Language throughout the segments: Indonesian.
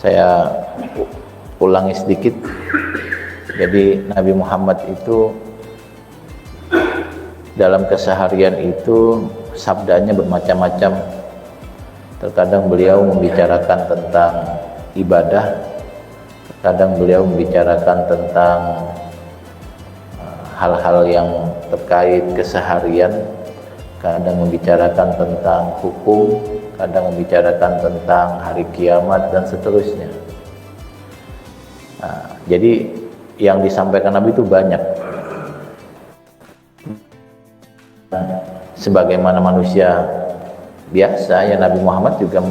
Saya ulangi sedikit. Jadi Nabi Muhammad itu dalam keseharian itu sabdanya bermacam-macam. Terkadang beliau membicarakan tentang ibadah, terkadang beliau membicarakan tentang hal-hal yang terkait keseharian, kadang membicarakan tentang hukum, kadang membicarakan tentang hari kiamat dan seterusnya. Nah, jadi yang disampaikan Nabi itu banyak. Sebagaimana manusia biasa, ya Nabi Muhammad juga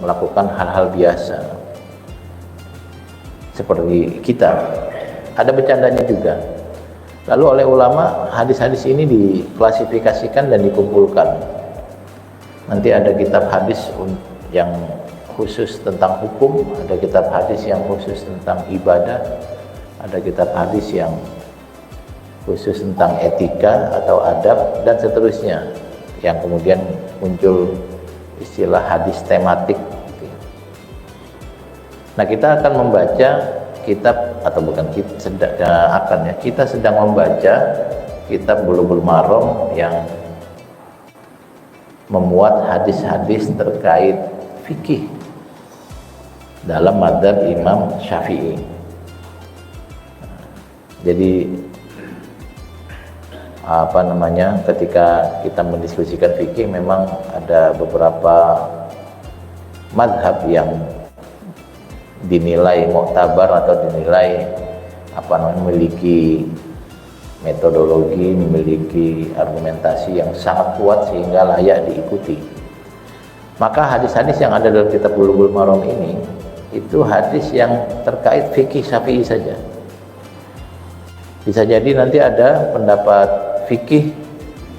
melakukan hal-hal biasa seperti kita. Ada bercandanya juga. Lalu oleh ulama, hadis-hadis ini diklasifikasikan dan dikumpulkan. Nanti ada kitab hadis yang khusus tentang hukum, ada kitab hadis yang khusus tentang ibadah, ada kitab hadis yang khusus tentang etika atau adab dan seterusnya, yang kemudian muncul istilah hadis tematik. Nah, kita akan membaca kitab, atau bukan kita sedang membaca kitab Bulughul Maram yang memuat hadis-hadis terkait fikih dalam mazhab Imam Syafi'i. Jadi ketika kita mendiskusikan fikih, memang ada beberapa mazhab yang dinilai muktabar atau dinilai memiliki metodologi, memiliki argumentasi yang sangat kuat sehingga layak diikuti. Maka hadis-hadis yang ada dalam kitab Bulughul Maram ini itu hadis yang terkait fikih Syafi'i saja. Bisa jadi nanti ada pendapat fikih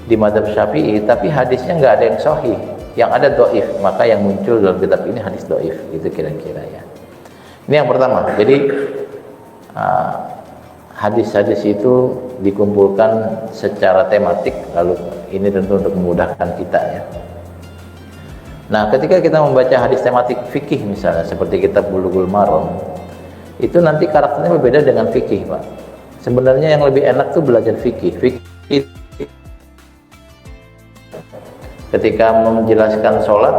di mazhab Syafi'i, tapi hadisnya nggak ada yang sahih, yang ada dhaif. Maka yang muncul dalam kitab ini hadis dhaif, itu kira-kira ya. Ini yang pertama. Jadi hadis-hadis itu dikumpulkan secara tematik, lalu ini tentu untuk memudahkan kita ya. Nah, ketika kita membaca hadis tematik fikih misalnya seperti kitab Bulughul Maram, itu nanti karakternya berbeda dengan fikih, Pak. Sebenarnya yang lebih enak tuh belajar fikih. Ketika menjelaskan sholat,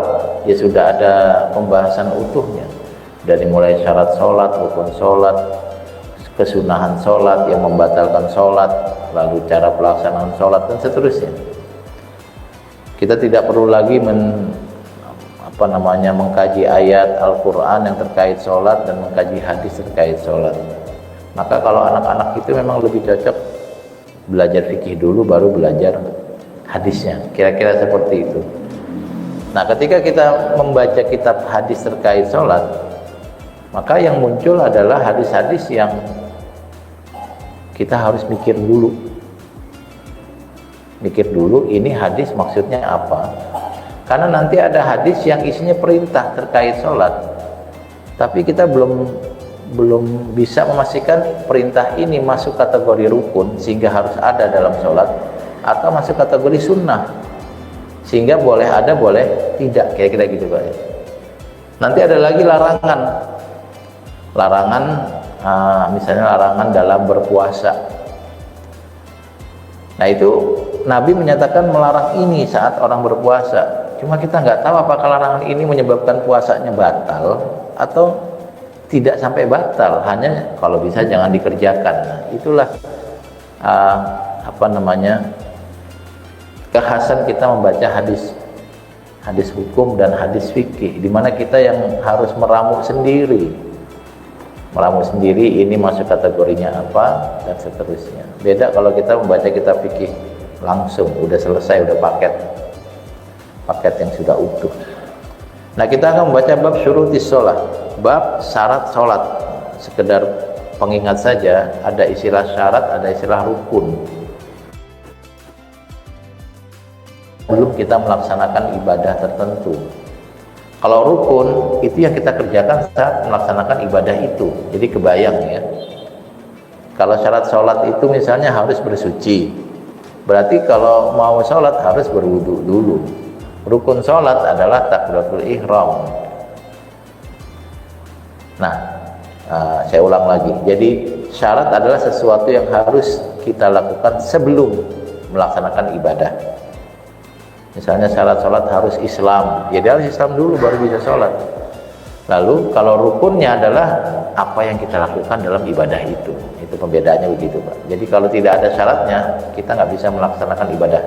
ya sudah ada pembahasan utuhnya, dari mulai syarat sholat, rukun sholat, kesunahan sholat, yang membatalkan sholat, lalu cara pelaksanaan sholat dan seterusnya. Kita tidak perlu lagi mengkaji ayat Al-Quran yang terkait sholat dan mengkaji hadis terkait sholat. Maka kalau anak-anak itu memang lebih cocok belajar fikih dulu, baru belajar hadisnya, kira-kira seperti itu. Nah, ketika kita membaca kitab hadis terkait sholat, maka yang muncul adalah hadis-hadis yang kita harus mikir dulu ini hadis maksudnya apa. Karena nanti ada hadis yang isinya perintah terkait sholat, tapi kita belum bisa memastikan perintah ini masuk kategori rukun sehingga harus ada dalam sholat, atau masuk kategori sunnah sehingga boleh ada boleh tidak, kira-kira gitu Pak. Nanti ada lagi larangan, misalnya larangan dalam berpuasa. Nah, itu Nabi menyatakan melarang ini saat orang berpuasa. Cuma kita nggak tahu apakah larangan ini menyebabkan puasanya batal atau tidak sampai batal, hanya kalau bisa jangan dikerjakan. Nah, itulah kekhasan kita membaca hadis hukum dan hadis fikih, di mana kita yang harus meramu sendiri ini masuk kategorinya apa dan seterusnya. Beda kalau kita membaca kitab fikih langsung, udah selesai, udah paket yang sudah utuh. Nah, kita akan membaca bab syurutis sholat, bab syarat sholat. Sekedar pengingat saja, ada istilah syarat, ada istilah rukun. Belum kita melaksanakan ibadah tertentu. Kalau rukun itu yang kita kerjakan saat melaksanakan ibadah itu. Jadi kebayang ya. Kalau syarat sholat itu misalnya harus bersuci, berarti kalau mau sholat harus berwudu dulu. Rukun sholat adalah takbiratul ihram. Nah, saya ulang lagi. Jadi syarat adalah sesuatu yang harus kita lakukan sebelum melaksanakan ibadah. Misalnya syarat sholat harus Islam, ya dia harus Islam dulu baru bisa sholat. Lalu kalau rukunnya adalah apa yang kita lakukan dalam ibadah itu pembedaannya begitu Pak. Jadi kalau tidak ada syaratnya, kita nggak bisa melaksanakan ibadah.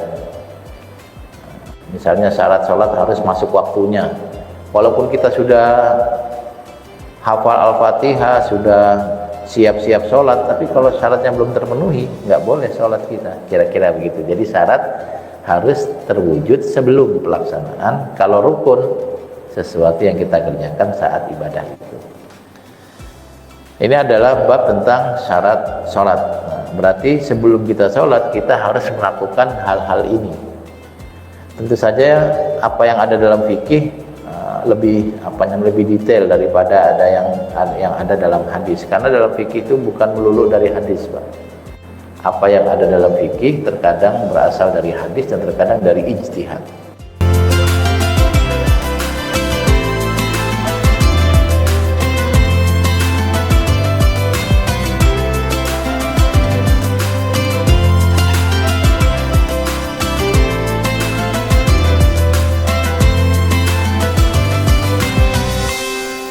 Misalnya syarat sholat harus masuk waktunya, walaupun kita sudah hafal Al-Fatihah, sudah siap-siap sholat, tapi kalau syaratnya belum terpenuhi, nggak boleh sholat kita, kira-kira begitu. Jadi syarat harus terwujud sebelum pelaksanaan. Kalau rukun, sesuatu yang kita kerjakan saat ibadah itu. Ini adalah bab tentang syarat sholat. Nah, berarti sebelum kita sholat, kita harus melakukan hal-hal ini. Tentu saja apa yang ada dalam fikih lebih detail daripada ada yang ada dalam hadis. Karena dalam fikih itu bukan melulu dari hadis, Pak. Apa yang ada dalam fikih terkadang berasal dari hadis dan terkadang dari ijtihad.